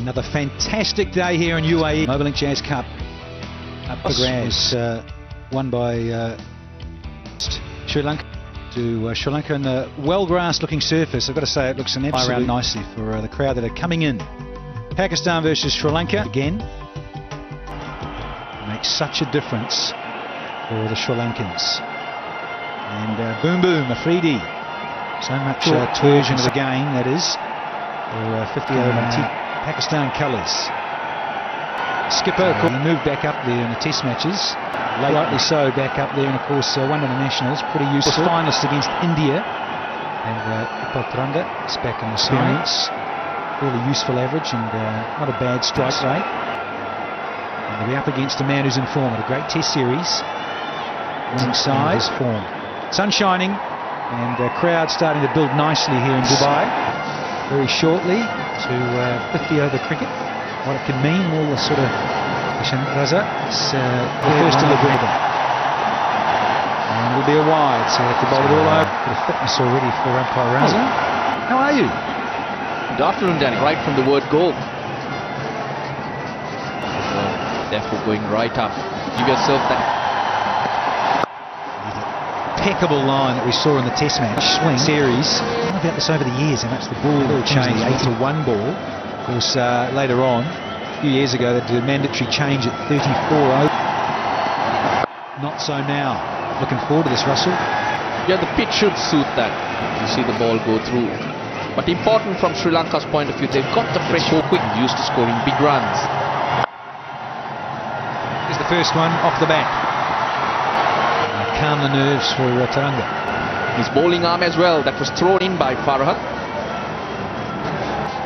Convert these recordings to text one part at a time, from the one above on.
Another fantastic day here in UAE. Mobilink Jazz Cup up for grabs. Won by Sri Lanka. Sri Lanka in a well-grassed looking surface. I've got to say it looks an absolute around nicely for the crowd that are coming in. Pakistan versus Sri Lanka again. Makes such a difference for the Sri Lankans. And boom boom, Afridi. So much torsion of the game, that is. For 50 over Pakistan colours. Skipper, he moved back up there in the test matches. Rightly so, back up there, and of course one internationals, pretty useful. Finalist against India. And Patranga is back in the experience. Fairly useful average and not a bad strike rate. And they'll be up against a man who's in form at a great test series. Winning side. Form. Sun shining and crowd starting to build nicely here in Dubai. Very shortly to 50 over cricket. What it can mean, all the sort of Raza is the first to live with them. And it'll be a wide, so they have to bowl it all over. Bit of fitness already for umpire Raza. How are you? Good afternoon, Danny. Right from the word go. Therefore going right up. Give yourself that impeccable line that we saw in the test match swing series. I don't know about this over the years, how much the ball changed. 8-1 ball. Of course, later on, a few years ago, they did a mandatory change at 34 over. Not so now. Looking forward to this, Russell. Yeah, the pitch should suit that. You see the ball go through. But important from Sri Lanka's point of view, they've got the fresh so quick, used to scoring big runs. Here's the first one off the bat. Calm the nerves for Taranga. His bowling arm as well, that was thrown in by Farhan.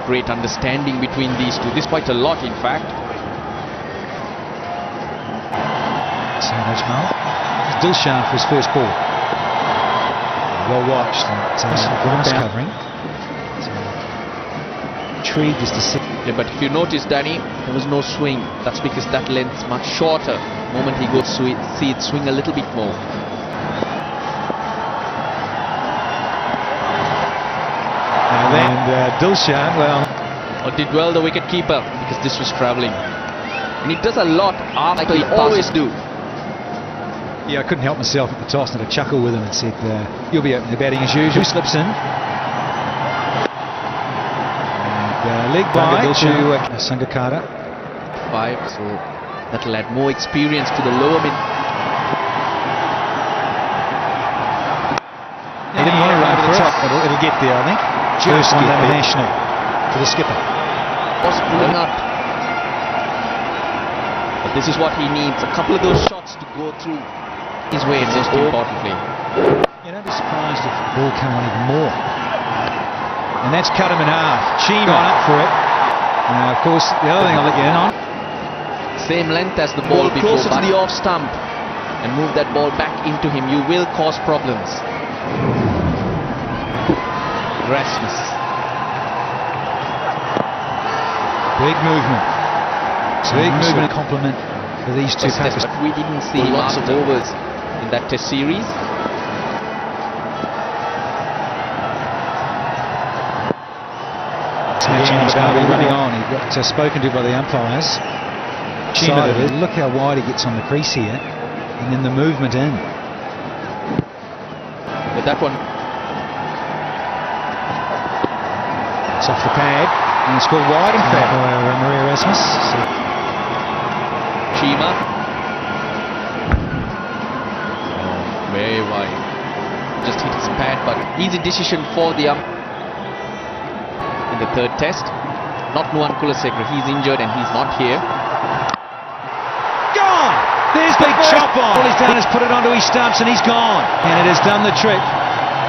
Great understanding between these two. This quite a lot, in fact. So Najmal. Dilshan for his first ball. Well watched. Ground covering. Intrigued as to see. Yeah, but if you notice, Danny, there was no swing. That's because that length's much shorter. The moment he goes to it, see it swing a little bit more. And Dilshan, well, did well the wicket keeper because this was travelling, and he does a lot after he always do. Yeah, I couldn't help myself at the toss and had a chuckle with him and said, "You'll be opening the batting as usual." Slips in. And leg by to Sangakkara. 5, so that'll add more experience to the lower mid. He didn't want to run for the top, but it'll get there, I think. First one international to the skipper. Was pulling up. But this is what he needs. A couple of those shots to go through his way, most importantly. You don't be surprised if the ball came on even more. And that's cut him in half. Chima on up for it. Now, of course, the other thing I'll let you in on. Same length as the ball before, closer to the off stump. And move that ball back into him. You will cause problems. Rashness. Big movement. Big movement. Compliment for these two Pakistanis. But we didn't see lots of overs in that test series. Chima's going to be running on. He got spoken to by the umpires. Chima, look how wide he gets on the crease here, and then the movement in. But that one. It's off the pad, and it's called wide in fact by Maria Rasmus. Chima. Very wide. Just hit his pad, but easy decision for the in the third test. Not Nuwan Kulasekara, he's injured and he's not here. Gone! There's the chop on! All he's done is put it onto his stumps and he's gone. And it has done the trick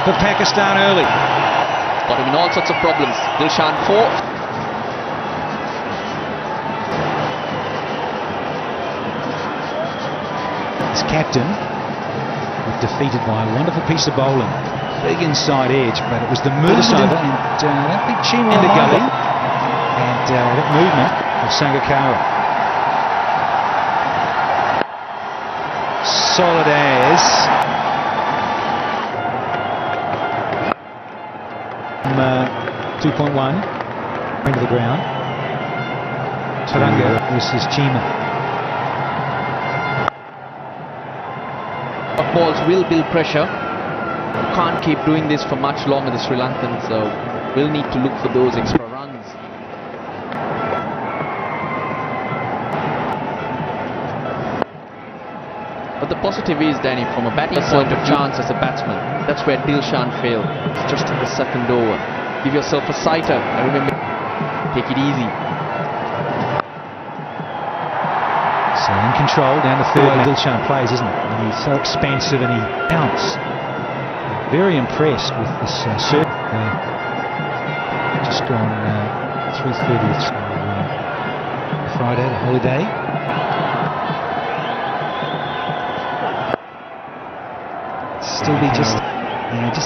for Pakistan early. Got him in all sorts of problems. Dilshan 4. His captain was defeated by a wonderful piece of bowling. Big inside edge, but it was the movement and that big Chima in the gully and that movement of Sangakkara. Solid as 2.1 into the ground. Taranga versus Chima. Balls will build pressure. You can't keep doing this for much longer. The Sri Lankans will need to look for those extra runs. But the positive is, Danny, from a batting point of chance as a batsman, that's where Dilshan failed. It's just in the second over. Give yourself a sighter. I remember, take it easy. So in control down the third. Dilshan plays, isn't it? And he's so expansive and he counts. Very impressed with this serve. Just gone 3:30 Friday, the holiday. Still be just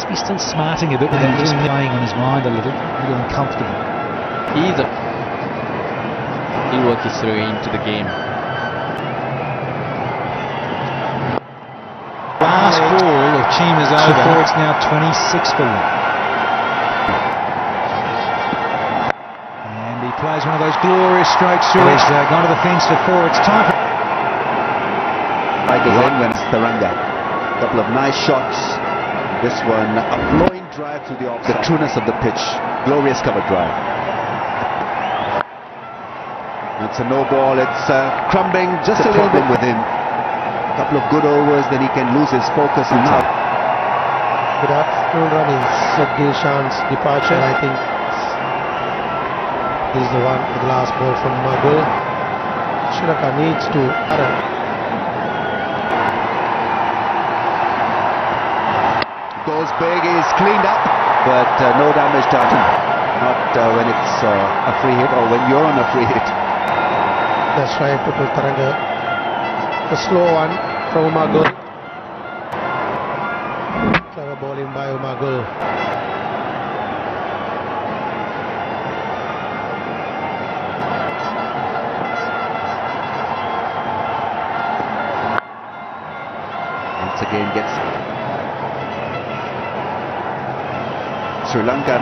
be still smarting a bit with him, just playing on his mind a little uncomfortable. He'll work his way into the game. Last ball of Chima's over. It's now 26 for them. And he plays one of those glorious strokes through. He's gone to the fence for 4. It's time for... Right design when it's Taranga. Couple of nice shots. This one, a flowing drive through the offside. The trueness of the pitch. Glorious cover drive. It's a no ball. It's crumbling just a little bit within. A couple of good overs, then he can lose his focus and now. Good afternoon, running. Dilshan's departure. I think this is the last ball from Magul. Sri Lanka needs to. Goes big, is cleaned up, but no damage done. Not when it's a free hit or when you're on a free hit. That's right, Pupul Taranga. A slow one from Magul. Clever bowling by Magul. Once again gets Sri Lanka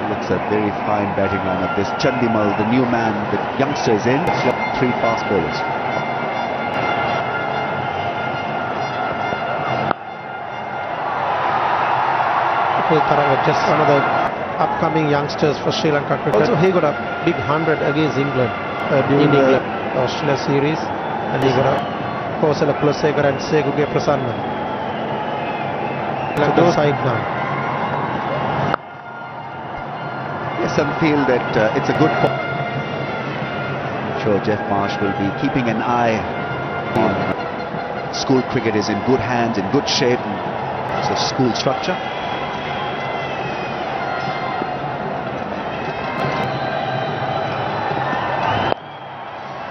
looks a very fine batting lineup. This Chandimal, the new man, the youngsters in, 3 fast bowlers. Taranga, just another upcoming youngsters for Sri Lanka cricket. Also, he got a big 100 against England during the Australia series, and he got a Kosala Kulasekar and Seguge Prasanna. Lanka side now. Yes, I feel that it's a good point. I'm sure Jeff Marsh will be keeping an eye on school cricket. Is in good hands, in good shape. It's a school structure.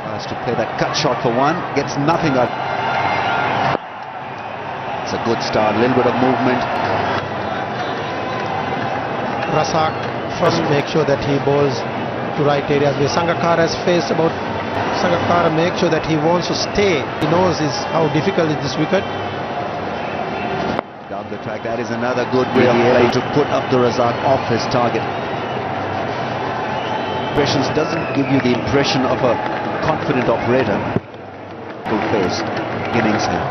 Tries to play that cut shot for one, gets nothing out. It's a good start, a little bit of movement. Razak first make sure that he bowls to right areas where Sangakkara has faced about. Sangakkara make sure that he wants to stay. He knows how difficult is this wicket. Down the track, that is another good way of play to put up the Razak off his target. Impressions doesn't give you the impression of a confident operator who faced innings here.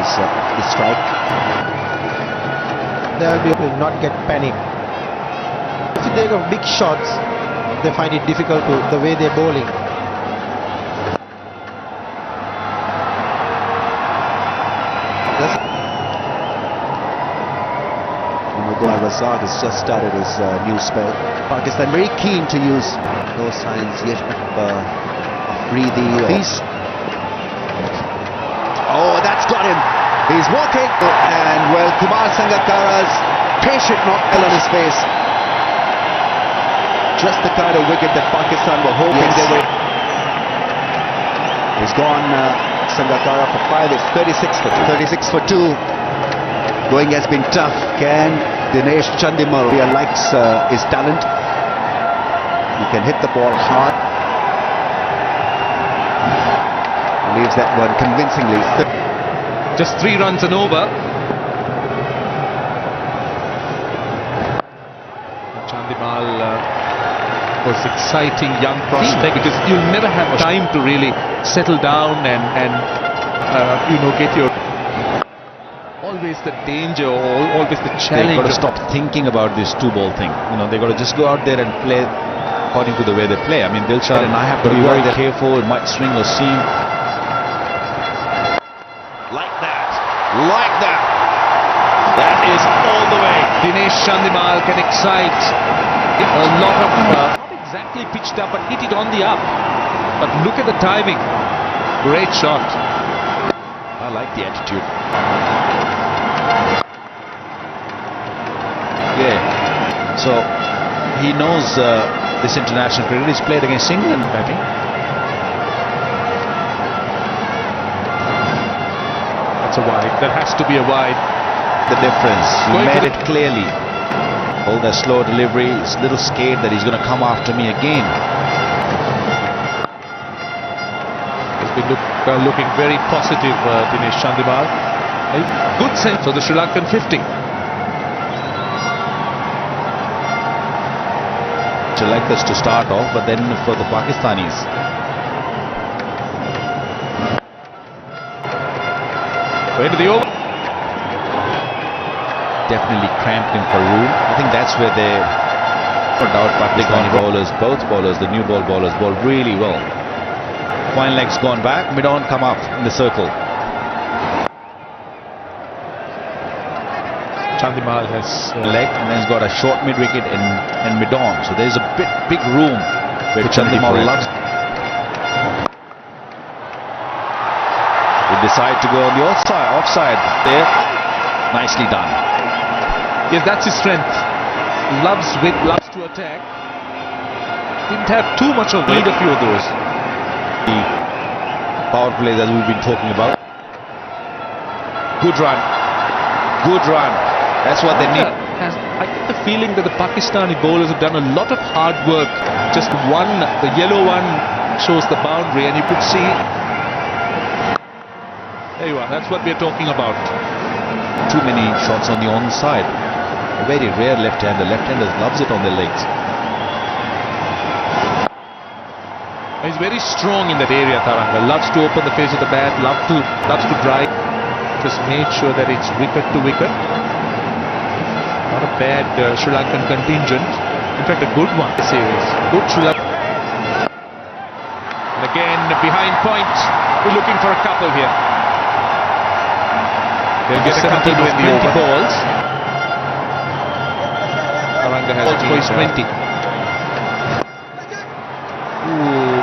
The strike. They will not get panic. If they go big shots, they find it difficult to the way they're bowling. Razak has just started his new spell. Pakistan very keen to use those signs yet of breathing. Oh, that's got him. He's walking, and well, Kumar Sangakkara's patient knock fell on his face. Just the kind of wicket that Pakistan were hoping they would. He's gone, Sangakkara for 5. It's 36 for 2. Going has been tough. Can Dinesh Chandimal likes his talent? He can hit the ball hard. Leaves that one convincingly. Just 3 runs and over. Chandimal was exciting young prospect because you'll never have time to really settle down and get your... Always the danger, always the challenge. They've got to stop thinking about this two-ball thing. They've got to just go out there and play according to the way they play. I mean, Dilshad and I have to be very careful. It might swing or seam. Like that. That is all the way. Dinesh Chandimal can excite. A lot of... not exactly pitched up, but hit it on the up. But look at the timing. Great shot. I like the attitude. Yeah. So, he knows this international cricket. He's played against England batting. That's a wide. That has to be a wide. The difference. He made it clearly. All that slow delivery. He's a little scared that he's going to come after me again. He's been looking very positive, Dinesh Chandimal. A good sense for the Sri Lankan 50. Like this to start off, but then for the Pakistanis. Into the over. Definitely cramped in for room. I think that's where they, no doubt, Pakistani bowlers, both bowlers, the new ball bowlers, bowled really well. Fine legs gone back, mid-on come up in the circle. Chandimal has leg, and then he's got a short mid-wicket and mid-on. So there's a big room where Chandimal loves. They decide to go on the offside there. Nicely done. Yes, that's his strength. Loves to attack. Didn't have too much of either few of those. The power plays as we've been talking about. Good run. That's what they need. I get the feeling that the Pakistani bowlers have done a lot of hard work. Just one, the yellow one shows the boundary, and you could see. There you are. That's what we're talking about. Too many shots on the onside. A very rare left-hander. Left-handers loves it on their legs. He's very strong in that area, Taranga. Loves to open the face of the bat. Loves to drive. Just made sure that it's wicket to wicket. Not a bad Sri Lankan contingent. In fact, a good one. Series. Good Sri Lanka. And again, behind point. We're looking for a couple here. They'll get a couple with 20 balls. Taranga has been 20. Ooh.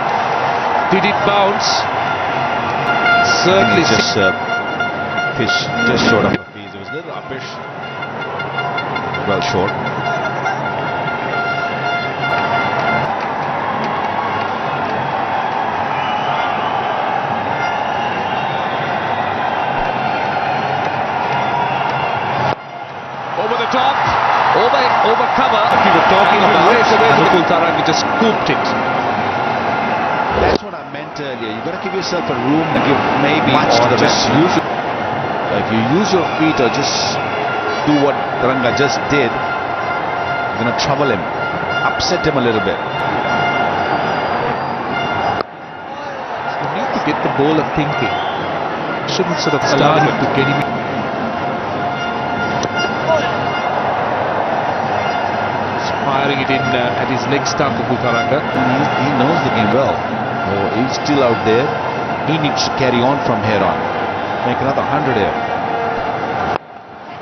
Did it bounce? Certainly. Just pitch just short of the piece. It was a little uppish. Well short. Over the top. Over cover. If you were talking about it, Taranga just scooped it. That's what I meant earlier. You've got to give yourself a room to give maybe much or just use it. If you use your feet or just do what Taranga just did, you're going to trouble him, upset him a little bit. You need to get the bowler thinking. Shouldn't sort of allow him to get him. Firing it in at his leg stump of Taranga. He knows the game well. He's still out there. He needs to carry on from here on. Make another 100 here.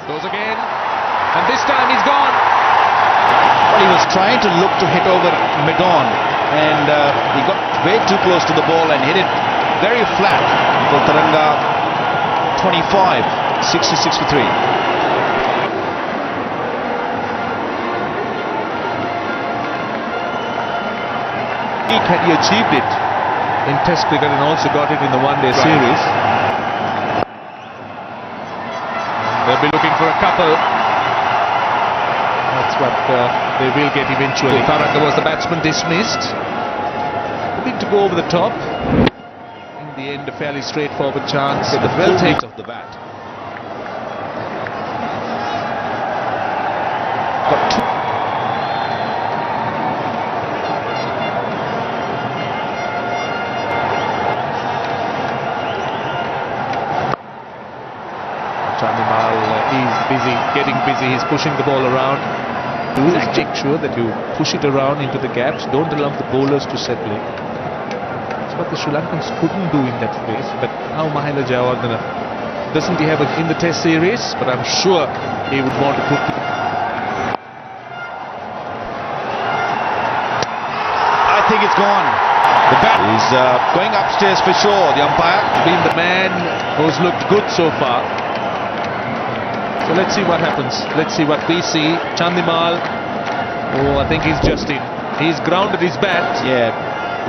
Goes again. And this time he's gone. Well, he was trying to look to hit over mid-on. And he got way too close to the ball and hit it very flat. For Taranga, 25, 66 for 3. Had he achieved it in Test cricket and also got it in the one-day series, they'll be looking for a couple. That's what they will get eventually. Taranga was the batsman dismissed. Looking to go over the top. In the end, a fairly straightforward chance. The full take of the bat. Got two. getting busy. He's pushing the ball around. Do is make sure that you push it around into the gaps. Don't allow the bowlers to settle in. That's what the Sri Lankans couldn't do in that phase. But now Mahela Jayawardene, doesn't he have it in the Test series? But I'm sure he would want to put. I think it's gone. The bat is going upstairs for sure. The umpire Been the man who's looked good so far. So let's see what happens. Let's see what we see. Chandimal. Oh, I think he's just in. He's grounded his bat. Yeah,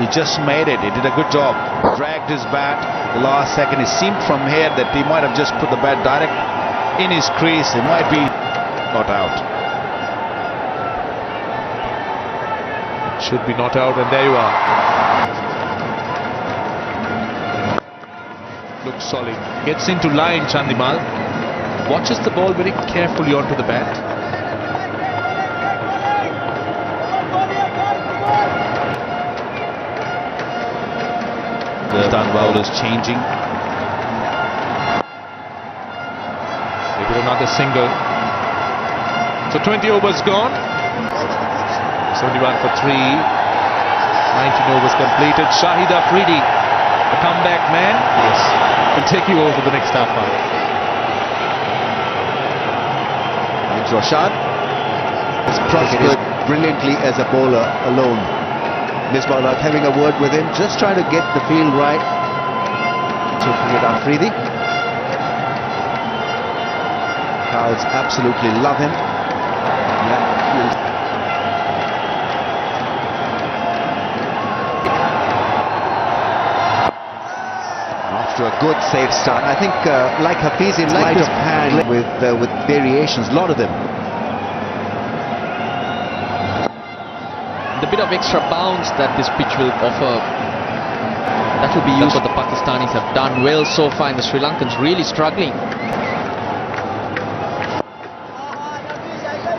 he just made it. He did a good job. Dragged his bat the last second. It seemed from here that he might have just put the bat direct in his crease. It might be not out. Should be not out, and there you are. Looks solid. Gets into line, Chandimal. Watches the ball very carefully onto the bat. The done bowlers changing. Maybe another single. So 20 overs gone. 71 for 3. 19 overs completed. Shahid Afridi, the comeback man. Yes. Will take you over to the next half hour. Rashad has prospered brilliantly as a bowler alone. Misbah having a word with him, just trying to get the field right. Taking it Afridi. Crowds absolutely love him. After a good safe start, I think like Hafizi, sleight of hand with variations, a lot of them. The bit of extra bounce that this pitch will offer, that will be used. What the Pakistanis have done well so far, and the Sri Lankans really struggling.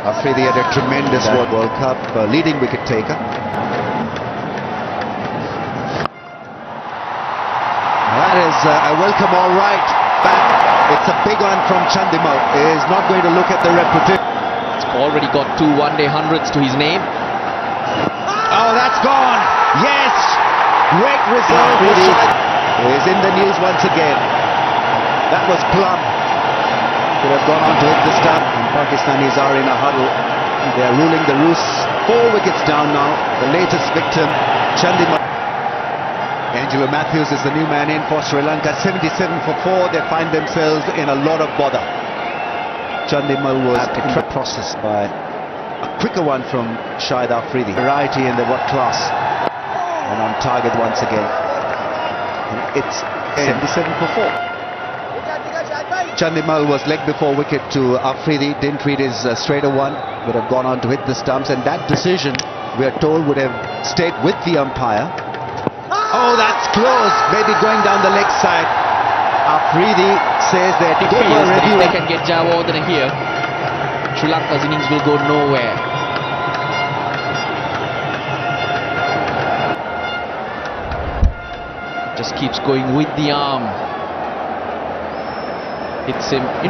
Afridi had a tremendous World Cup leading wicket taker. That is a welcome all right back. It's a big one from Chandimal. He is not going to look at the repetition. It's already got 2 one-day hundreds to his name. Oh, that's gone. Yes. Great result. Is in the news once again. That was plumb. Could have gone on to hit the stump. And Pakistanis are in a huddle. They are ruling the roost. 4 wickets down now. The latest victim, Chandimal. Angelo Matthews is the new man in for Sri Lanka. 77 for 4. They find themselves in a lot of bother. Chandimal was in the process by a quicker one from Shahid Afridi. Variety and they were class. And on target once again. And it's 77 for 4. Chandimal was leg before wicket to Afridi. Didn't read his straighter one. Would have gone on to hit the stumps. And that decision, we are told, would have stayed with the umpire. Oh, that's close. Maybe going down the leg side. Afridi says that He feels that if they can get Jayawardene here, Sri Lanka's innings will go nowhere. Just keeps going with the arm. Hits him in.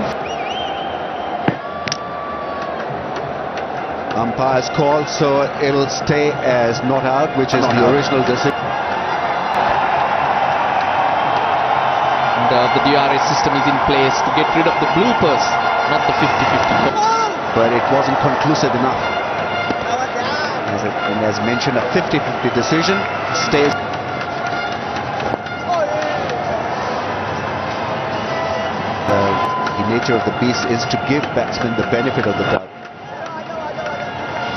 Umpire's call, so it'll stay as not out, which is the original decision. The DRS system is in place to get rid of the bloopers, not the 50-50. But it wasn't conclusive enough. As mentioned, a 50-50 decision stays. The nature of the beast is to give batsmen the benefit of the doubt.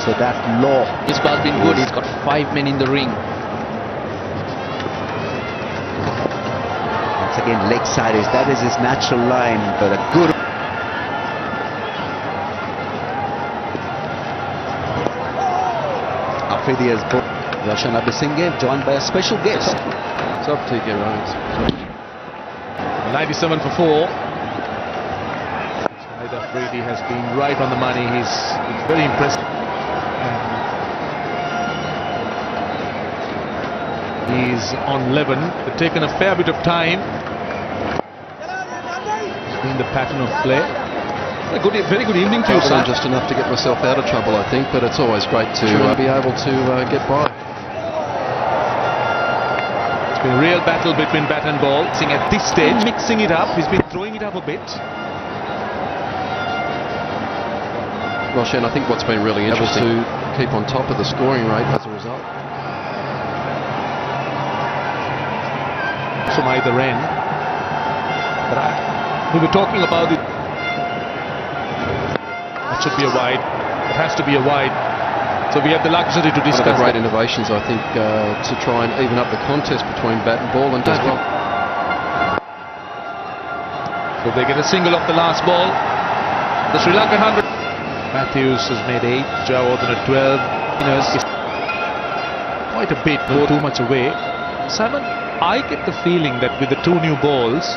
So that law. This ball's been good. He's got 5 men in the ring. Again, leg side that is his natural line, but a good. Afridi has both. Roshan Abhisinghe joined by a special guest. 97 for 4. Shahid Afridi has been right on the money. He's very impressive. He's on 11. They've taken a fair bit of time. It's been the pattern of play. Very good evening to you, sir. Just enough to get myself out of trouble, I think, but it's always great to be able to get by. It's been a real battle between bat and ball. At this stage, mixing it up, he's been throwing it up a bit. Roshan, I think what's been really interesting to keep on top of the scoring rate as a result. From either end. But we were talking about it. That should be a wide. It has to be a wide. So we have the luxury to discuss. One of the great innovations, I think, to try and even up the contest between bat and ball, and does well. So they get a single off the last ball. The Sri Lankan 100. Matthews has made 8, Jawardene 12. Quite a bit, not too much away. Simon, I get the feeling that with the 2 new balls,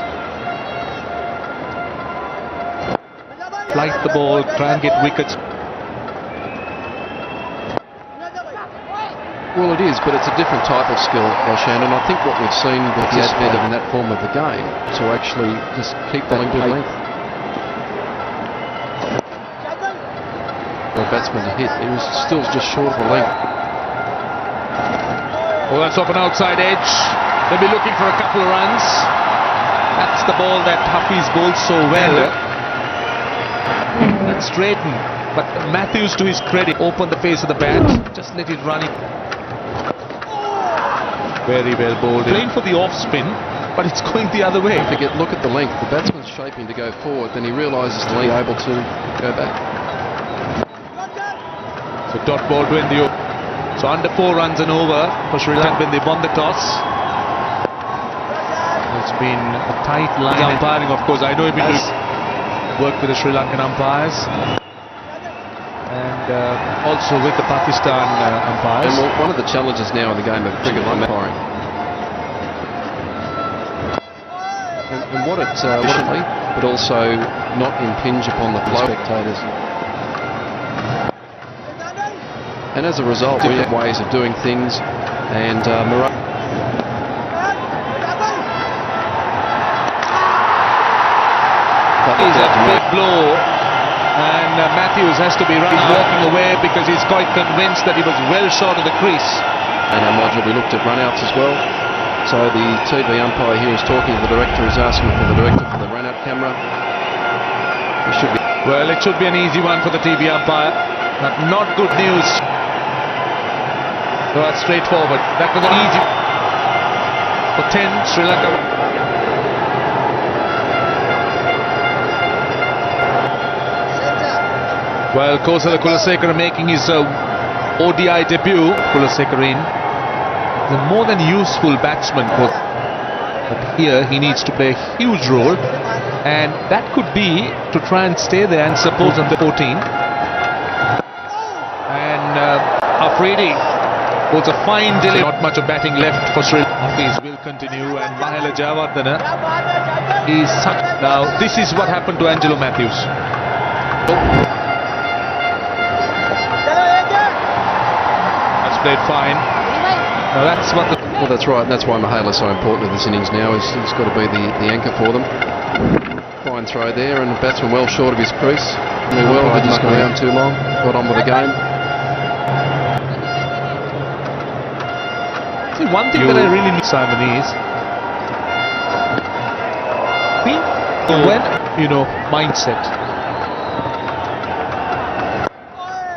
flight the ball, try and get wickets. Well, it is, but it's a different type of skill, Roshan, and I think what we've seen with the advent in that form of the game to actually just keep that good length. For a batsman to hit, he was still just short of the length. Well, that's off an outside edge. They'll be looking for a couple of runs. That's the ball that Hafiz bowled so well. That's straightened, but Matthews, to his credit, opened the face of the bat. Just let it run. Very well bowled. Playing for the off spin, but it's going the other way. Look at the length. The batsman's shaping to go forward, then he realises to be able to go back. So dot ball to end the over. So under 4 runs and over for Sri Lanka when they won the toss. It's been a tight line. Umpiring, of course. I know he's been doing work with the Sri Lankan umpires and also with the Pakistan umpires. And one of the challenges now in the game of cricket is umpiring. And what it but also not impinge upon the flow of spectators. And as a result, we have ways of doing things, and Murray. He's a big blow, and Matthews has to be running, walking away because he's quite convinced that he was well short of the crease. And our module, we looked at run-outs as well. So the TV umpire here is talking to the director, is asking for the director for the run-out camera. It should be. Well, it should be an easy one for the TV umpire, but not good news. So that's straightforward. That was an easy for 10, Sri Lanka. Well, Kosala Kulasekara making his ODI debut. Kulasekara in. The more than useful batsman, but here he needs to play a huge role, and that could be to try and stay there and support on the 14. And Afridi was a fine delay. Not much of batting left for Sri Lanka. Hafiz will continue, and Mahela Jawardene is such. Now, this is what happened to Angelo Matthews. That's played fine. Now that's what the. Well, that's right. And that's why Mahela is so important in this innings now. He's got to be the anchor for them. Fine throw there, and the batsman well short of his crease. Well, didn't go around too long. Got on with the game. One thing that I really need, Simon, is mindset.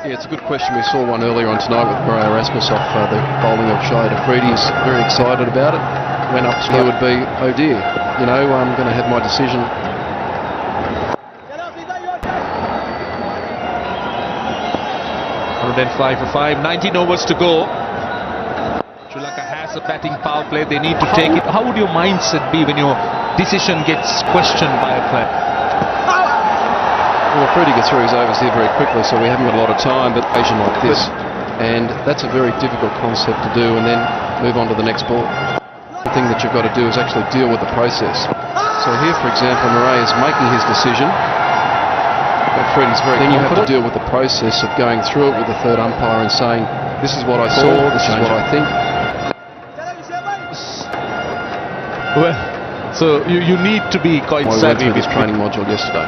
Yeah, it's a good question. We saw one earlier on tonight with Murray Erasmus off the bowling of Shahid Afridi. He's very excited about it. Went up to it would be, oh dear, I'm going to have my decision. 105 for 5, 19 overs to go. Sri Lanka has a batting power play, they need to take it. How would your mindset be when your decision gets questioned by a player? Well, Freddie gets through his overs here very quickly, so we haven't got a lot of time, but occasion like this, and that's a very difficult concept to do, and then move on to the next ball. The thing that you've got to do is actually deal with the process. So here, for example, Murray is making his decision, but Freddie's very confident. Then you have to deal with the process of going through it with the third umpire and saying, this is what I saw, this is what I think. Well, so you need to be quite savvy with this training module yesterday.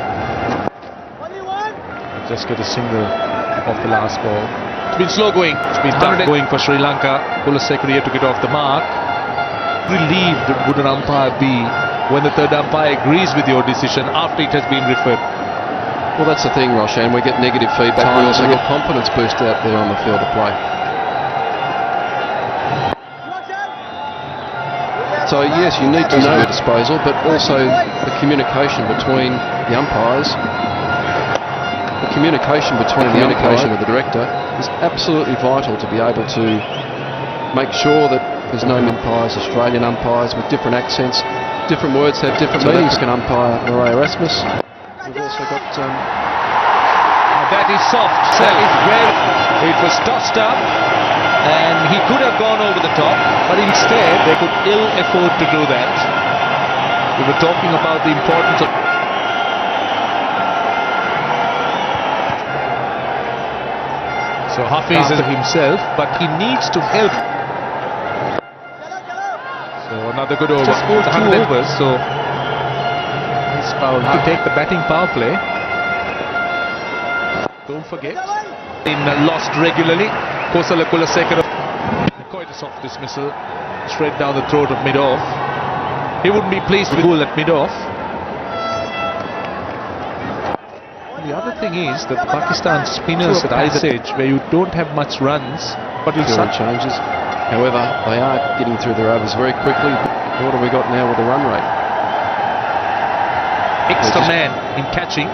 just get a single off the last ball. It's been slow going. It's been tough going for Sri Lanka. Kulasekara to get off the mark. Relieved would an umpire be when the third umpire agrees with your decision after it has been referred? Well, that's the thing, Roshan. We get negative feedback. We also get confidence boost out there on the field of play. So yes, you need to know your disposal, but also the communication between the umpires, the communication between the umpire with the director is absolutely vital to be able to make sure that there's no umpires, Australian umpires with different accents, different words have different meanings. Can umpire Murray Erasmus. We've also got. That is soft. That is where it was tossed up, and he could have gone over the top, but instead they could ill afford to do that. We were talking about the importance of. So Hafiz is himself, but he needs to help. So another good over. Just 100 overs, so he's foul to take the batting power play. Don't forget, in lost regularly. Kulasekara, quite a soft dismissal, straight down the throat of mid-off. He wouldn't be pleased with goal at mid-off. The other thing is that the Pakistan spinners at either stage, where you don't have much runs, but with some changes. However, they are getting through their overs very quickly. What have we got now with the run rate? Extra man in catching.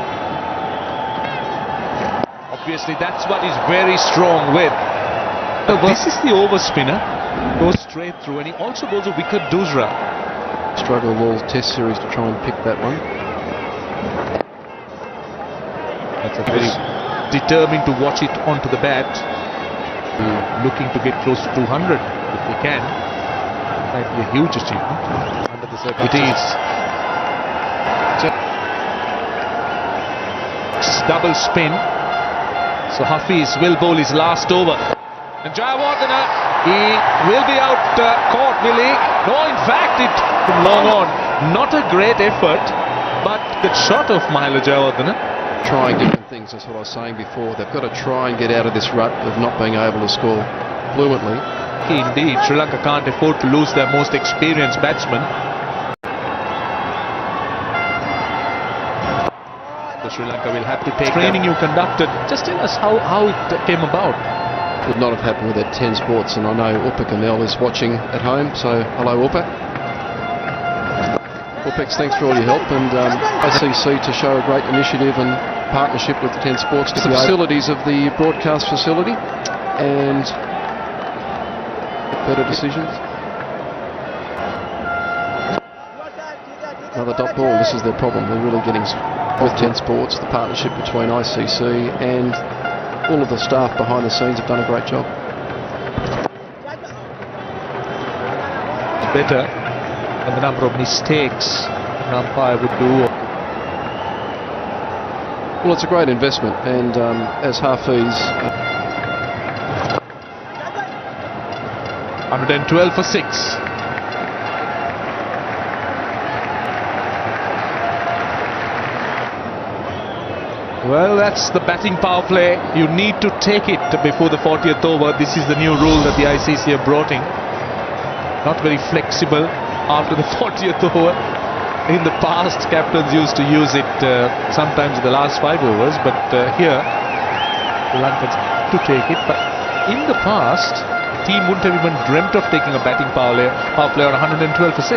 Obviously, that's what he's very strong with. This is the over spinner. Goes straight through, and he also goes a wicket doosra. Struggle all Test series to try and pick that one. That's a very determined to watch it onto the bat. Looking to get close to 200 if we can. Might be a huge achievement under the circumstances. It is. Double spin. So Hafiz will bowl his last over. And Jayawardena, he will be out caught, will he? No, in fact, it from long on. Not a great effort, but the shot of Mahela Jayawardena. Trying different things, that's what I was saying before. They've got to try and get out of this rut of not being able to score fluently. Indeed, Sri Lanka can't afford to lose their most experienced batsman. Sri Lanka will have to take training you conducted. Just tell us how it came about. Would not have happened without 10 Sports, and I know Upa Kamel is watching at home, so hello Upa. Upex, thanks for all your help, and ICC to show a great initiative and partnership with 10 Sports to the facilities of the broadcast facility and better decisions. Another dot ball. This is their problem. They're really getting with 10 Sports, the partnership between ICC and all of the staff behind the scenes have done a great job. It's better than the number of mistakes an umpire would do. Well, it's a great investment, and as Hafiz 112 for 6. Well, that's the batting power play. You need to take it before the 40th over. This is the new rule that the ICC have brought in. Not very flexible after the 40th over. In the past, captains used to use it sometimes in the last 5 overs, but here, Sri Lankans to take it. But in the past, the team wouldn't have even dreamt of taking a batting power play on 112 for 6.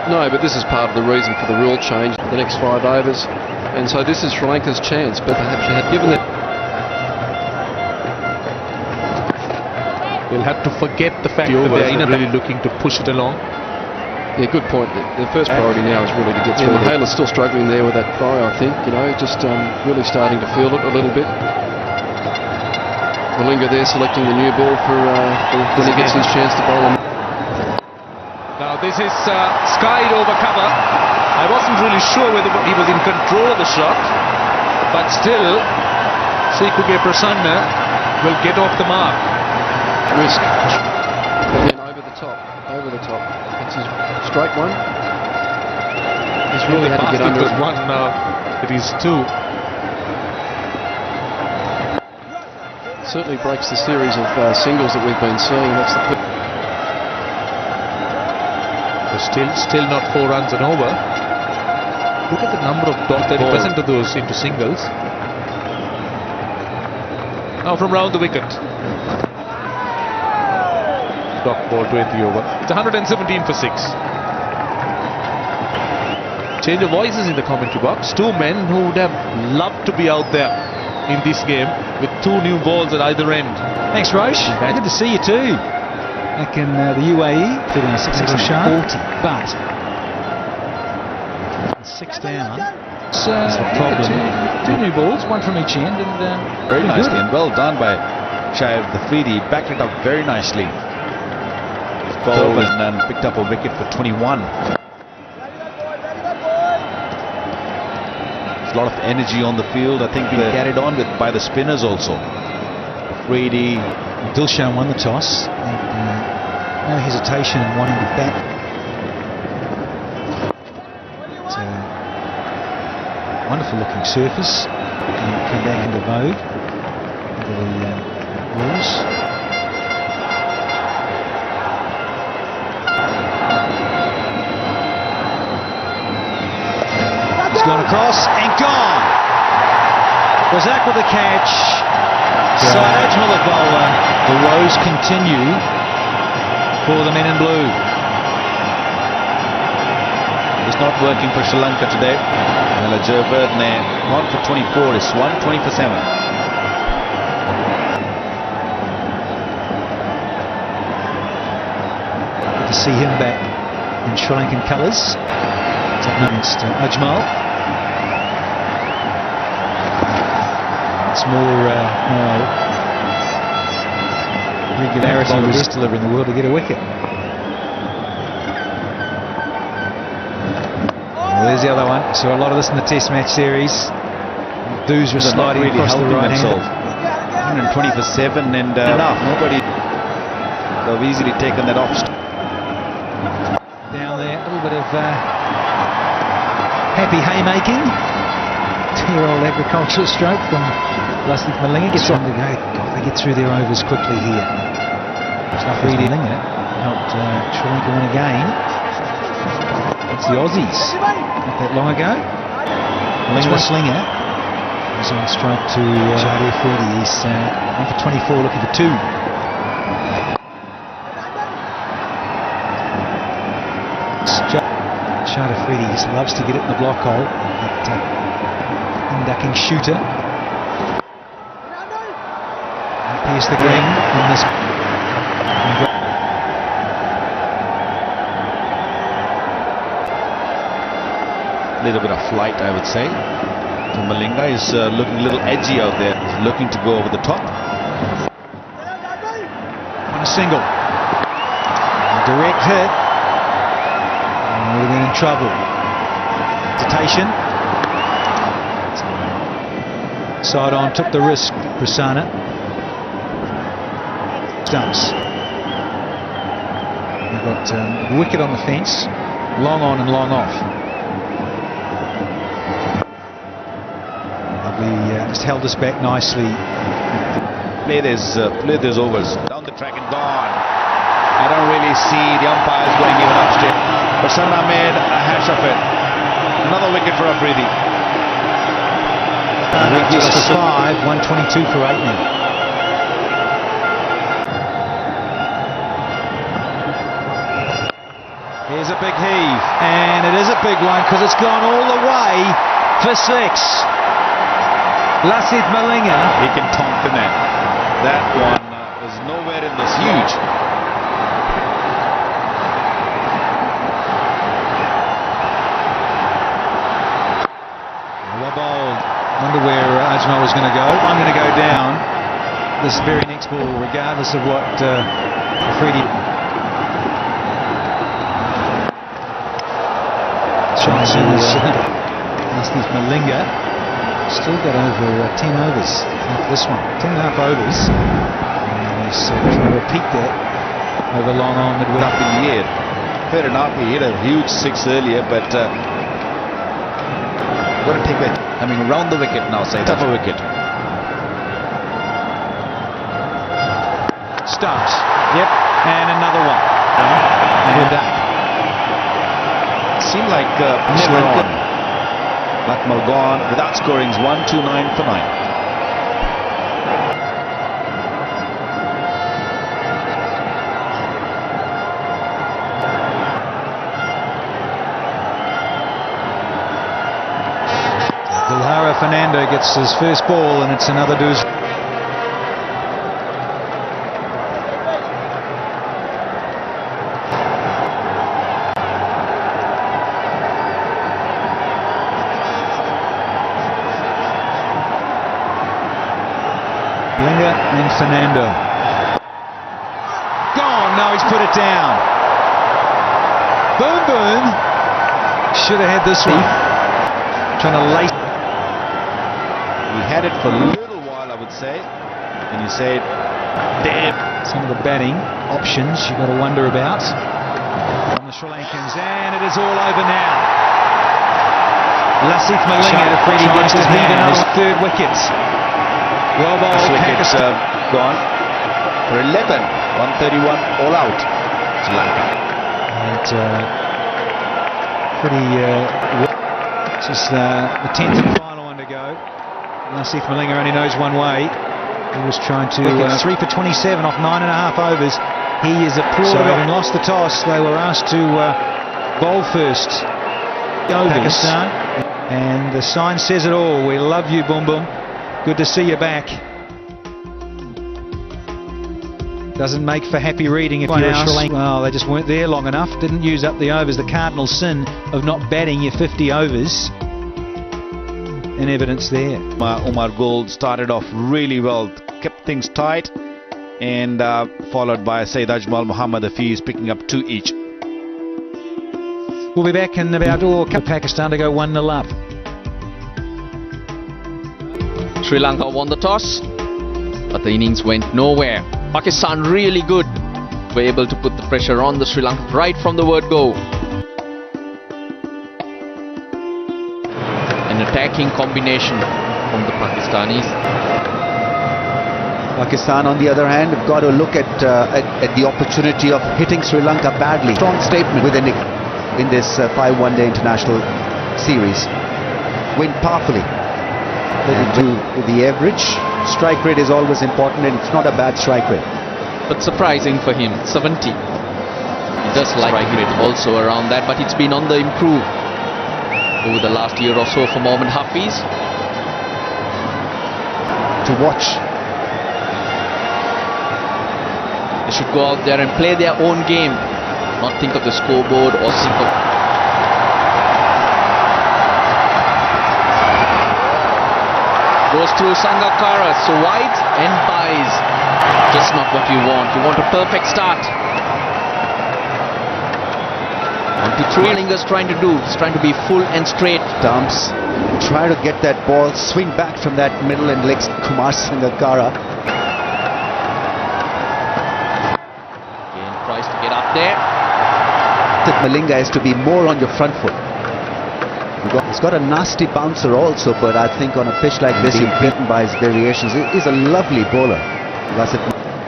No, but this is part of the reason for the rule change, the next 5 overs. And so this is Sri Lanka's chance, but perhaps you had given it. We'll have to forget the fact that they're really looking to push it along. Yeah, good point. The first priority now is really to get through. Mahela's still struggling there with that throw, I think, just really starting to feel it a little bit. Malinga there selecting the new ball for when he gets his chance to bowl him. Now this is skied over cover. I wasn't really sure whether he was in control of the shot, but still, Sikuge Prasanna will get off the mark. Risk. Again, over the top. It's his straight one. He's really had to get under it. One, now it is 2. certainly breaks the series of singles that we've been seeing. That's the Still not 4 runs and over. Look at the number of dots, 30% of those into singles. Now from round the wicket. Dot ball to end the over. It's 117 for 6. Change of voices in the commentary box. 2 men who would have loved to be out there in this game with 2 new balls at either end. Thanks, Roche. Good to see you too. Back in the UAE, feeling a 640, but 6 down. It's a problem. 2 new balls, 1 from each end, and very nicely and well done by Shai Afridi. Backed it up very nicely. He's bowled and picked up a wicket for 21. There's a lot of energy on the field. I think being carried on with by the spinners also. Afridi. Dilshan won the toss. No hesitation in wanting to bat. It's a wonderful looking surface. Come back into vogue under the rules. He's gone across and gone. Razak with the catch. Syed Ajmal the bowler. The woes continue for the men in blue. It's not working for Sri Lanka today. Javerdne on for 24. It's 120 for 7. Good to see him back in Sri Lankan colours. It's up against Ajmal. It's more regularity with the best delivery in the world to get a wicket. Well, there's the other one. So a lot of this in the Test match series. Doos were sliding really across the right hand. 120 for 7 and enough. Nobody have easily taken that off. Down there, a little bit of happy haymaking. 2-year-old agricultural stroke from Lasith Malinga. Gets on to go. God, they get through their overs quickly here. Afridi helped Sri Lanka win a game. It's the Aussies. Not that long ago. Malinga slinger. He's on strike to H.D Pakistan. He's 1 for 24, looking for 2. H.D Pakistan just loves to get it in the block hole. That ducking shooter. Here's the green in this. Little bit of flight, I would say. So Malinga is looking a little edgy out there. He's looking to go over the top. On a single. A direct hit. And we've been in trouble. Hesitation. Side on, took the risk, Prasanna. Stumps. We've got a wicket on the fence. Long on and long off. Just held us back nicely. Play these overs down the track and gone. I don't really see the umpires going even upstairs. Prasanna made a hash of it. Another wicket for Afridi. Just for 5, 122 for 8 now. Here's a big heave, and it is a big one because it's gone all the way for 6. Lasith Malinga. He can tonk the net. That one is nowhere in this. Huge. Well bowled. Wonder where Ajmal was going to go. I'm going to go down this very next ball, regardless of what Afridi. Chance in this Lasith Malinga. Still got over 10 overs after this one. 10 and a half overs. And he's going to repeat that over long on midway. Up in the air. Fair enough, he hit a huge 6 earlier, but got to take that. I mean, round the wicket now, say tougher wicket. stumped. Yep, and another one. And Seemed like Sri Lanka. Lakmal gone without scorings. 1-2-9 for 9. Fernando gets his first ball, and it's another do's. Linga and Fernando. Gone. No, he's put it down. Boom, boom. Should have had this one. Trying to lace. He had it for a little while, I would say. And you say, damn. Some of the batting options you've got to wonder about from the Sri Lankans, and it is all over now. Lasith Malinga tries to heave in his third wicket. Well bowled, Pakistan. Gone for 11. 131 all out. Sri Lanka. And pretty. This is the 10th and final one to go. Lasith Malinga only knows one way. He was trying to 3 for 27 off 9.5 overs. He is applauded. So having lost the toss, they were asked to bowl first. Pakistan, and the sign says it all. We love you, Boom Boom. Good to see you back. Doesn't make for happy reading if you're a Sri Lanka. Well, they just weren't there long enough. Didn't use up the overs. The cardinal sin of not batting your 50 overs. In evidence there. Umar Gold started off really well, kept things tight, and followed by Saeed Ajmal Muhammad Hafiz picking up 2 each. We'll be back in about Pakistan to go 1-0 up. Sri Lanka won the toss, but the innings went nowhere. Pakistan really good. Were able to put the pressure on the Sri Lankans right from the word go. An attacking combination from the Pakistanis. Pakistan, on the other hand, have got to look at the opportunity of hitting Sri Lanka badly. Strong statement within in this 5 one-day international series. Win powerfully. With the average, strike rate is always important, and it's not a bad strike rate. But surprising for him, 70. He does like it also around that, but it's been on the improve over the last year or so for Mohammad Hafiz. To watch. They should go out there and play their own game, not think of the scoreboard or think of... Goes through Sangakkara, so wide and buys. Just not what you want. You want a perfect start. 1 to 3. Malinga's trying to do. He's trying to be full and straight. Dumps. Try to get that ball, swing back from that middle and legs. Kumar Sangakkara. Again tries to get up there. That Malinga has to be more on your front foot. He's got a nasty bouncer also, but I think on a pitch like this, he's beaten by his variations. He's a lovely bowler. Lasith,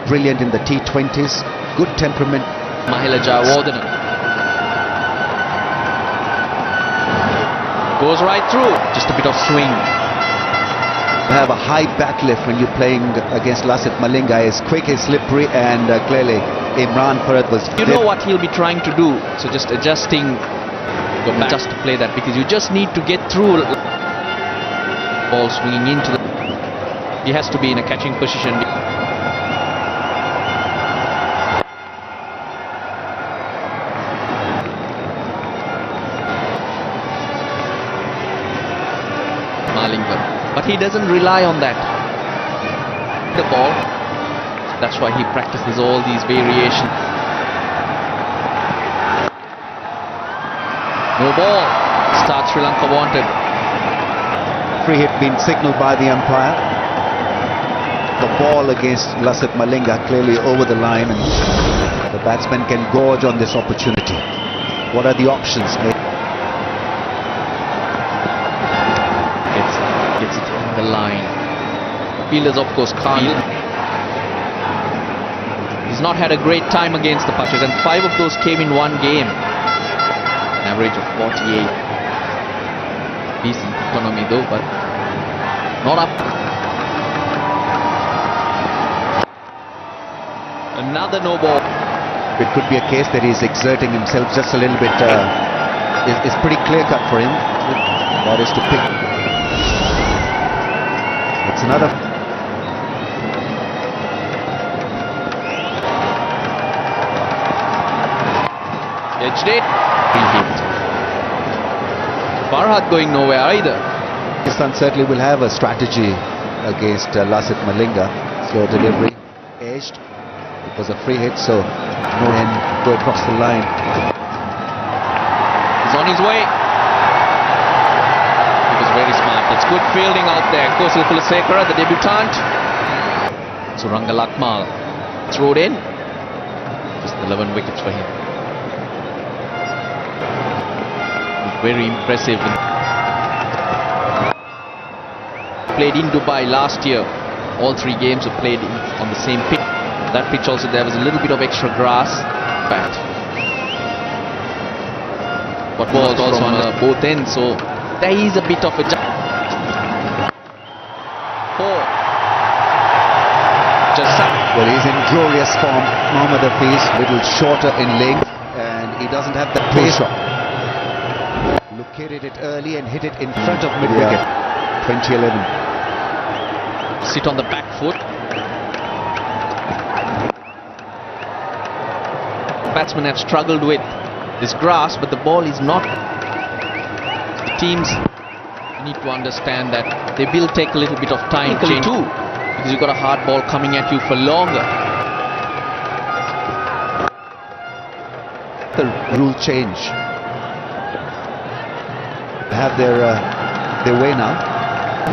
brilliant in the T20s, good temperament. Mahela Jayawardene goes right through, just a bit of swing. You have a high back lift when you're playing against Lasith Malinga. He's quick, he's slippery, and clearly Imran Farad was... You know what he'll be trying to do, so just adjusting just to play that, because you just need to get through. Ball swinging into the... He has to be in a catching position. But he doesn't rely on that. The ball. That's why he practices all these variations. No ball. Start Sri Lanka wanted. Free hit being signalled by the umpire. The ball against Lasith Malinga clearly over the line, and the batsman can gorge on this opportunity. What are the options? Gets it on the line. Fielders, of course, can't. He's not had a great time against the Pashas, and 5 of those came in one game. An average of 48. Decent economy though, but not up. Another no ball. It could be a case that he's exerting himself just a little bit. It's pretty clear cut for him. That is to pick. It's another. H.D. Free hit. Farhad going nowhere either. Pakistan certainly will have a strategy against Lasith Malinga. Slow delivery, edged. It was a free hit, so no end go across the line. He's on his way. He was very smart. It's good fielding out there. Kosil Kulasekara, the debutant. Suranga Lakmal. It's rode in. Just 11 wickets for him. Very impressive. Played in Dubai last year. All 3 games were played on the same pitch. That pitch also, there was a little bit of extra grass. Bat. But balls also on both ends, so there is a bit of a jump. 4. Just up. Well, he's in glorious form. Mohammad Hafiz, little shorter in length, and he doesn't have the pace. Located it early and hit it in front of mid-wicket. 2011. Sit on the back foot. Batsmen have struggled with this grass, but the ball is not. The teams need to understand that they will take a little bit of time too, because you've got a hard ball coming at you for longer. The rule change. Have their way now.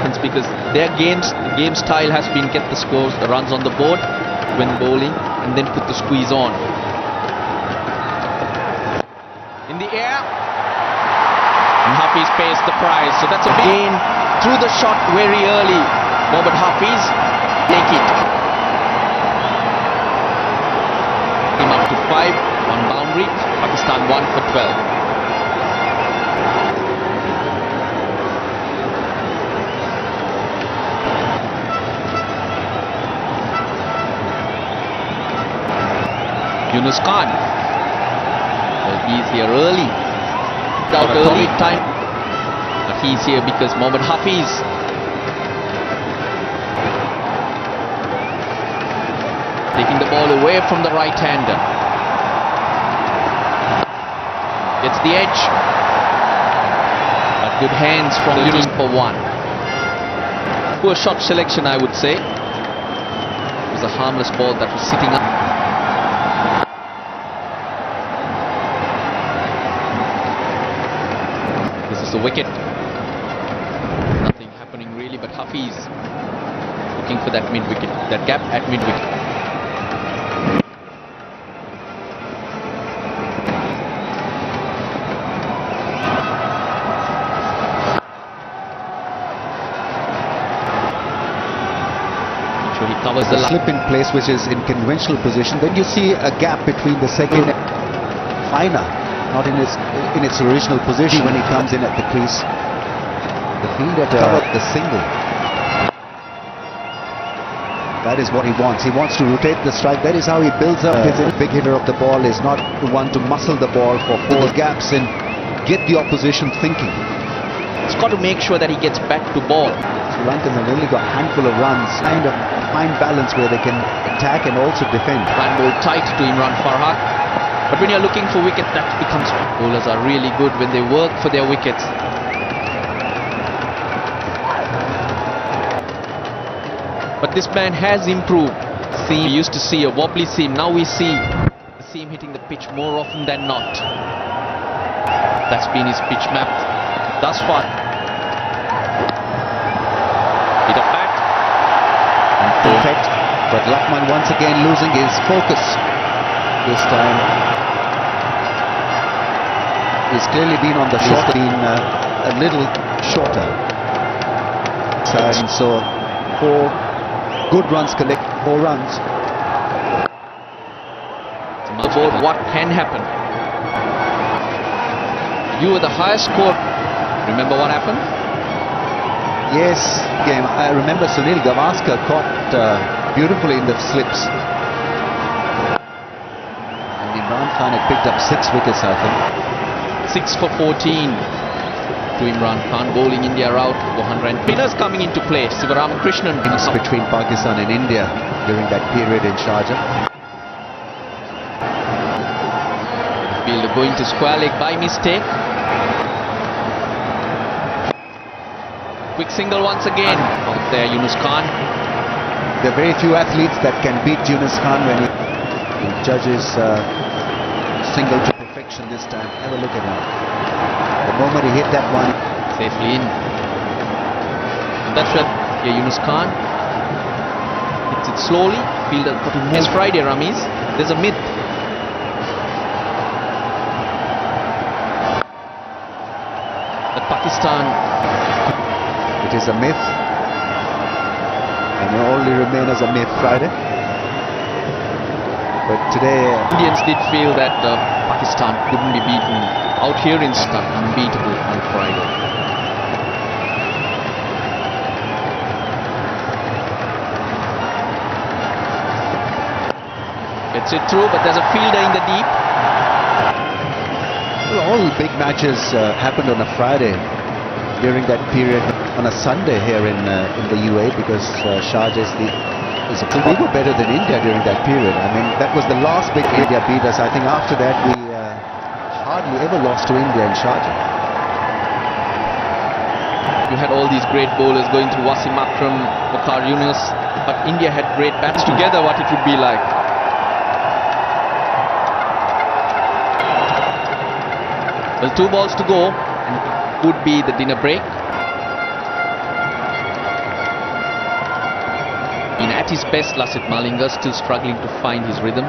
It's because their game style has been get the scores, the runs on the board when bowling, and then put the squeeze on. In the air, and Hafiz pays the prize. So that's a gain through the shot very early. Mohammad Hafiz, take it. Came up to 5 on boundary. Pakistan 1 for 12. Yunus Khan. Well, he's here early. Out early time. But he's here because Mohammad Hafiz. Taking the ball away from the right-hander. Gets the edge. But good hands from Yunus for 1. Poor shot selection, I would say. It was a harmless ball that was sitting up. The wicket. Nothing happening really, but Hafiz looking for that mid-wicket, that gap at mid-wicket. So he covers the slip in place, which is in conventional position. Then you see a gap between the second and finer. Not in its original position when he comes in at the crease. The fielder covered the single. That is what he wants. He wants to rotate the strike. That is how he builds up his big hitter of the ball. Is not the one to muscle the ball for 4 gaps and get the opposition thinking. He's got to make sure that he gets back to ball. Sri Lankans have only got a handful of runs. Kind of fine balance where they can attack and also defend. Ran ball tight to Imran Farhad. But when you're looking for wicket, that becomes... Bowlers are really good when they work for their wickets. But this man has improved. We used to see a wobbly seam. Now we see the seam hitting the pitch more often than not. That's been his pitch map thus far. Hit a bat. Perfect. But Lakman once again losing his focus. This time he's clearly been on the shot, been a little shorter. And so 4 good runs collect, 4 runs. About what can happen. You were the highest score. Remember what happened? Yes, game. I remember Sunil Gavaskar caught beautifully in the slips. And Imran Khan had picked up 6 wickets, I think. 6 for 14 to Imran Khan, bowling India out. 100 spinners coming into play. Sivaramakrishnan Between Pakistan and India during that period in Sharjah. Fielder going to square leg by mistake. Quick single once again. Out there, Yunus Khan. There are very few athletes that can beat Yunus Khan when he judges single to perfection this time. Have a look at him. The moment he hit that one, Safely in. And that's where Yunus Khan hits it slowly. Fielder got to move. It's Friday, Rameez. There's a myth. That Pakistan. it is a myth. And will only remain as a myth Friday. But today, Indians did feel that Pakistan couldn't be beaten out here in Stan, unbeatable on Friday. Gets it through, but there's a fielder in the deep. well, all big matches happened on a Friday during that period. On a Sunday here in the UAE, because Sharjah is a we were better than India during that period. I mean, that was the last big India beat us. I think after that we hardly ever lost to India in Sharjah. You had all these great bowlers going through Wasim Akram, Waqar Yunus, but India had great bats together. What it would be like. Well, 2 balls to go, and would be the dinner break. At his best, Lasith Malinga still struggling to find his rhythm.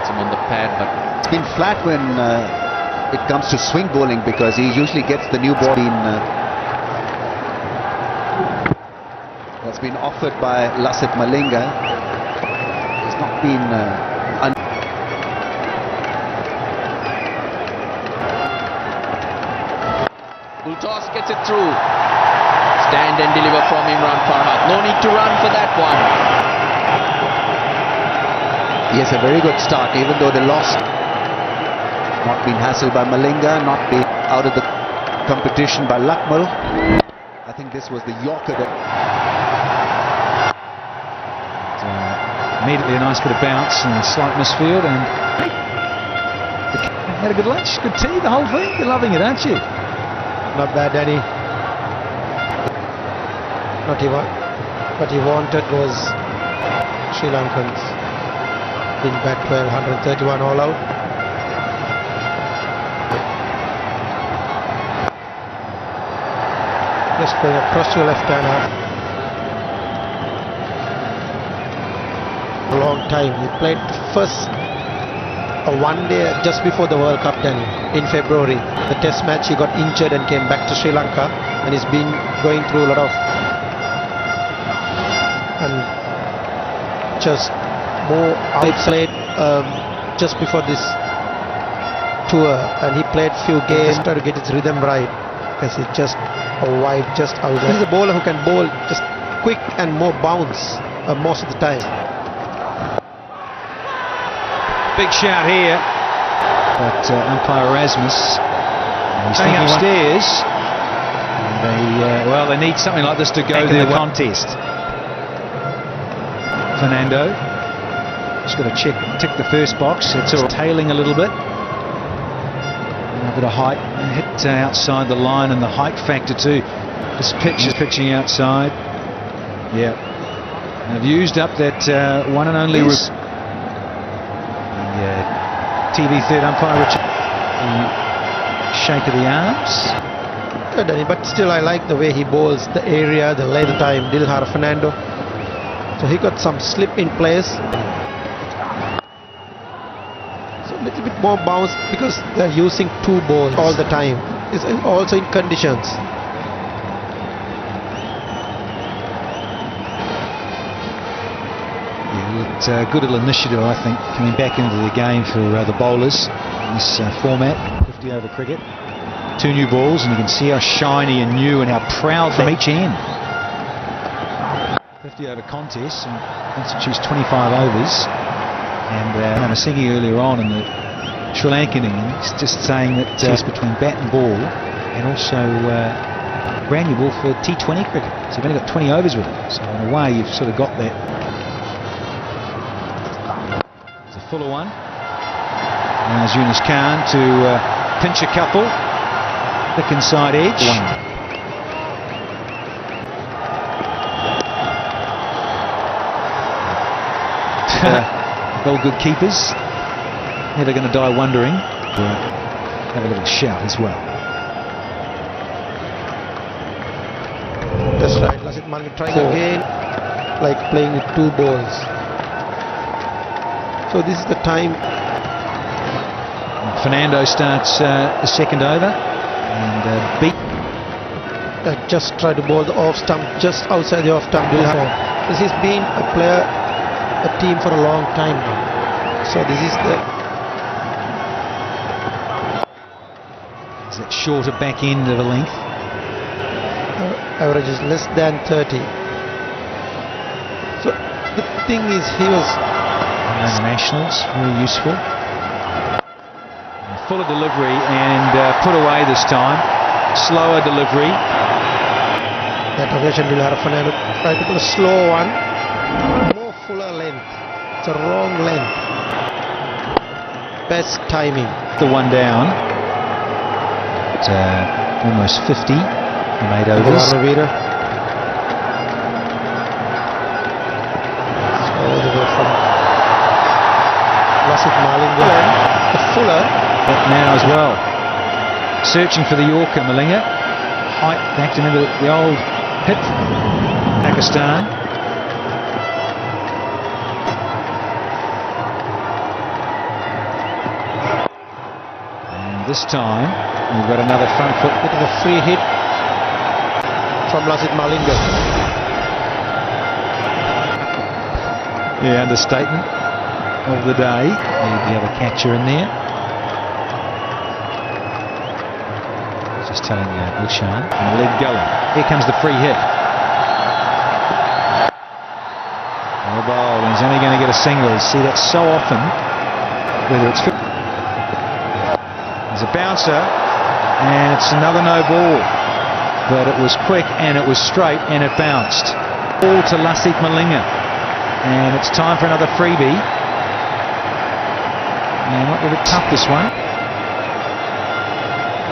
It's him on the pad, but It's been flat when it comes to swing bowling, because he usually gets the new ball that's been offered by Lasith Malinga. It's not been Toss gets it through. Stand and deliver from Imran Farhat. No need to run for that one. Yes, a very good start, even though they lost. Not been hassled by Malinga, not been out of the competition by Lakmal. I think this was the Yorker that... Immediately a nice bit of bounce and a slight misfield, and had a good lunch, good tea, the whole thing. You're loving it, aren't you? Not bad, Danny. What he wanted was Sri Lankans being back 12, 131 all out. Just going across to your left hand half. A long time. He played the first one day just before the World Cup, then in February. The test match he got injured and came back to Sri Lanka, and he's been going through a lot of and just more outplayed just before this tour, and he played few games to get his rhythm right, because he's just a wide just out there. He's a bowler who can bowl just quick and more bounce most of the time. Big shout here, but umpire Erasmus, he's staying upstairs. And they need something like this to go in the contest. Fernando just got to tick the first box. It's all tailing a little bit. A bit of height, hit outside the line, and the height factor too. This pitch is pitching outside. Yeah, and they've used up that one and only. TV third umpire, Richard. The shake of the arms. Good, Danny, but still I like the way he bowls, the area, the length time, Dilhar Fernando. So he got some slip in place. So a little bit more bounce, because they're using 2 balls all the time. It's also in conditions. Good little initiative, I think, coming back into the game for the bowlers in this format, 50 over cricket. 2 new balls, and you can see how shiny and new and how proud from each end. 50 over contest and constitutes 25 overs. And I was thinking earlier on in the Sri Lankan innings, just saying that it's between bat and ball, and also brand new ball for T20 cricket. So you've only got 20 overs with it. So in a way, you've sort of got that. It's a fuller one. Now there's Yunus Khan to pinch a couple. Thick inside edge. All good keepers. Never going to die wondering. Have a little shout as well. That's right. Lasith Malinga trying again, like playing with 2 balls. So this is the time. Fernando starts the second over and beat. Just try to bowl the off stump just outside the off stump. This has been a team for a long time now. So this is the. Is it shorter back end of a length? Average is less than 30. So the thing is, he was. Nationals, very useful. Fuller delivery and put away this time. Slower delivery. That occasion will have Fernando try to put a slow one. More fuller length. It's a wrong length. Best timing. The one down. It's almost 50 from 8 overs. All the way from Lasith Malinga. The fuller. But now as well. Searching for the Yorker, Malinga. Height back to remember the old hit. Pakistan. And this time we've got another front foot. Bit of a free hit from Lasith Malinga. Yeah, understatement of the day. The other catcher in there. Just telling Gulshan. And leg going. Here comes the free hit. Well bowled, and he's only going to get a single. You see that so often. Whether it's. There's a bouncer, and it's another no ball. But it was quick, and it was straight, and it bounced. Ball to Lasith Malinga. And it's time for another freebie. And a little bit tough, this one.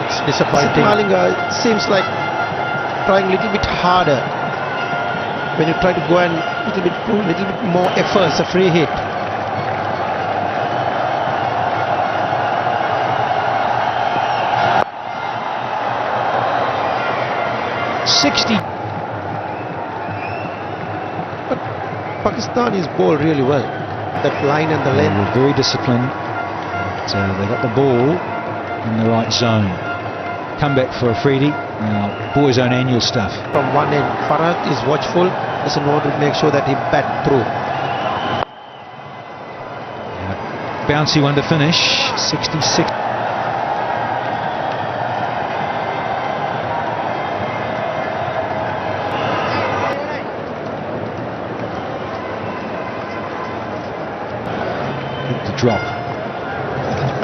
It's disappointing. Malinga seems like trying a little bit harder. When you try to go and a little bit more effort, it's a free hit. But Pakistan is bowled really well. That line and the length. They were very disciplined. So they got the ball in the right zone. Come back for a freebie. Boys' own annual stuff. From one end, Farhat is watchful. Doesn't want to make sure that he bat through. Bouncy one to finish. 66. To drop.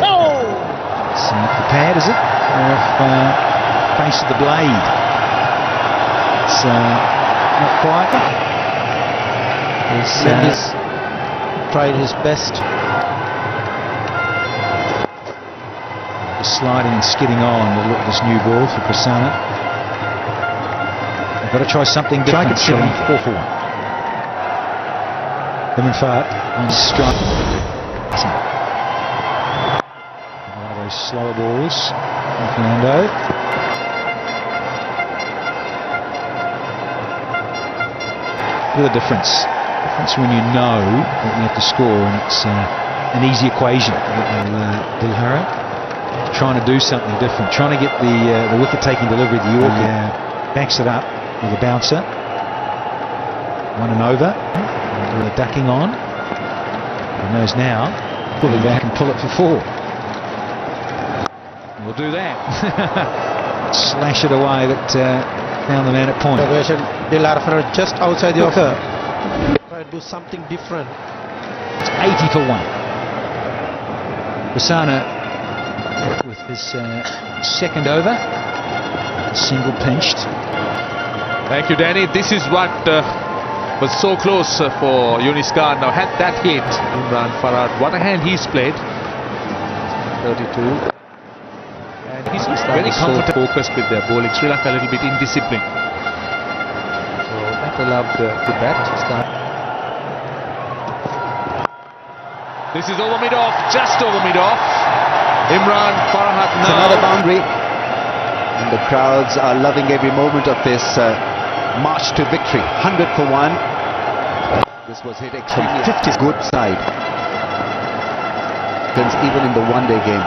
Oh! See if the pad, is it? Or if face of the blade. It's not quite. He's tried his best. Just sliding and skidding on to look at this new ball for Prasanna. They've got to try something different. 4 for 1. Fahd on strike. One of those slower balls from Fernando. Look at the difference. When you know that you have to score and it's an easy equation. Dilhara trying to do something different, trying to get the wicket-taking delivery of the Yorker. Backs it up with a bouncer. 1 and over. Ducking on. He knows now, pull it back and pull it for 4. We'll do that. Slash it away, but found the man at point. Just outside the offer. Try to do something different. It's 80 for 1. Prasanna with his second over. Single pinched. Thank you, Danny. This is what was so close for Yunis Khan. Now, had that hit, Imran Farhad, what a hand he's played. 32. And he's very comfortable, focused with their bowling. Sri Lanka a little bit indisciplined. So, Mata loved good bat. This is over mid-off, just over mid-off. Imran Farhad now. It's another boundary. And the crowds are loving every moment of this march to victory. 100 for 1. This was hit extremely 50 good side. Even in the one-day game.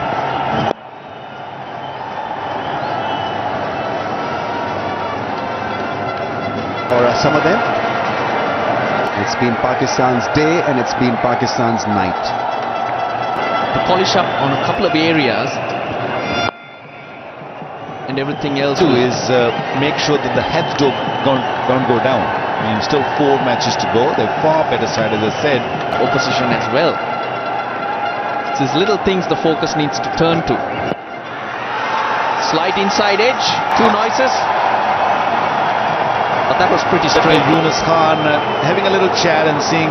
For some of them, it's been Pakistan's day and it's been Pakistan's night. To polish up on a couple of areas, and everything else is make sure that the heads don't go down. I mean, still 4 matches to go. They're far better side, as I said. opposition as well. It's these little things the focus needs to turn to. Slight inside edge, 2 noises. But that was pretty straight. Yunis Khan having a little chat and seeing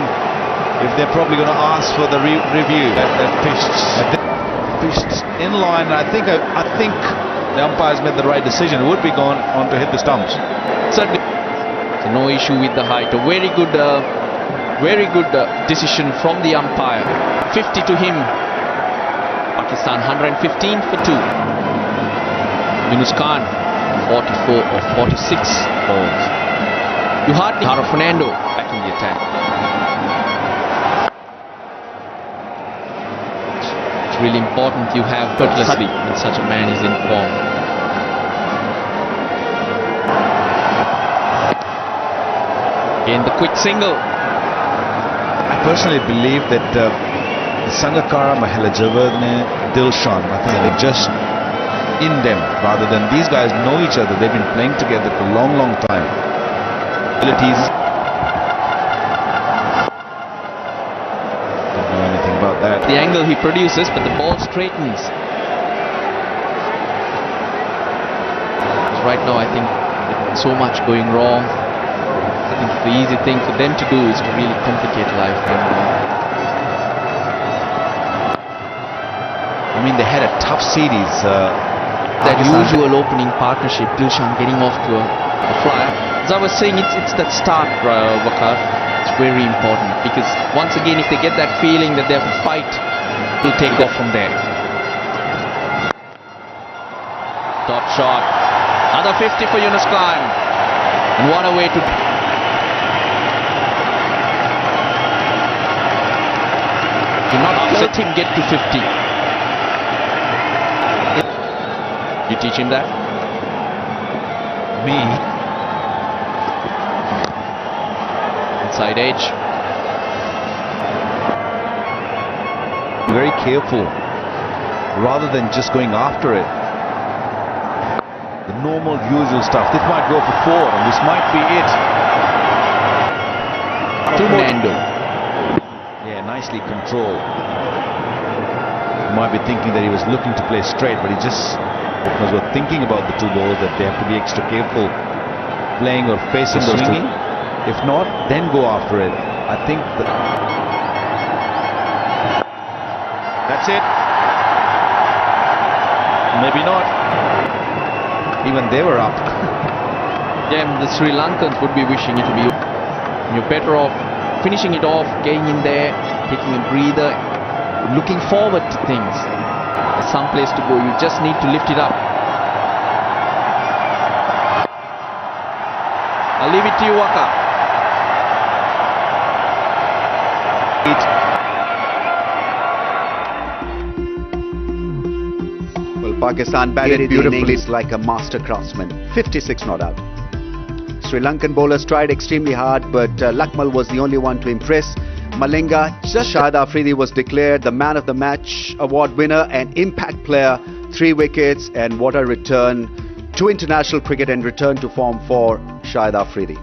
if they're probably going to ask for the review. That pitched in line. I think the umpires made the right decision. It would be gone on to hit the stumps. Certainly. So no issue with the height. A very good decision from the umpire. 50 to him. Pakistan 115 for 2. Yunis Khan 44 of 46 balls. You hardly Haro Fernando back in the attack. It's really important you have effortlessly when such a man is in form. Again the quick single. I personally believe that Sangakkara, Mahela Javadne, Dilshan, I think they're just in them rather than these guys know each other. They've been playing together for a long time. Abilities. Don't know anything about that. The angle he produces, but the ball straightens. Right now I think with so much going wrong, I think the easy thing for them to do is to really complicate life. I mean, they had a tough series. That usual opening partnership, Dilshan getting off to a flyer. As I was saying, it's that start, Waqar. It's very important because once again, if they get that feeling that they have to fight, they'll take off from there. Top shot. Another 50 for Yunis Khan. And what a way to... Do not let him get to 50. You teach him that? Me. Inside edge. Very careful rather than just going after it. The normal usual stuff. This might go for 4 and this might be it. 2 more. Yeah, nicely controlled. You might be thinking that he was looking to play straight, but he just was thinking about the 2 balls that they have to be extra careful playing or facing those swinging. If not, then go after it. I think that that's it. Maybe not. Even they were up. Yeah, the Sri Lankans would be wishing it to be. You're better off finishing it off, getting in there, taking a breather, looking forward to things. There's some place to go. You just need to lift it up. I'll leave it to you, Waqar. Well, Pakistan batted beautifully like a master craftsman. 56 not out. Sri Lankan bowlers tried extremely hard, but Lakmal was the only one to impress. Malinga. Shahid Afridi was declared the man of the match award winner and impact player. 3 wickets, and what a return to international cricket and return to form for Shahid Afridi.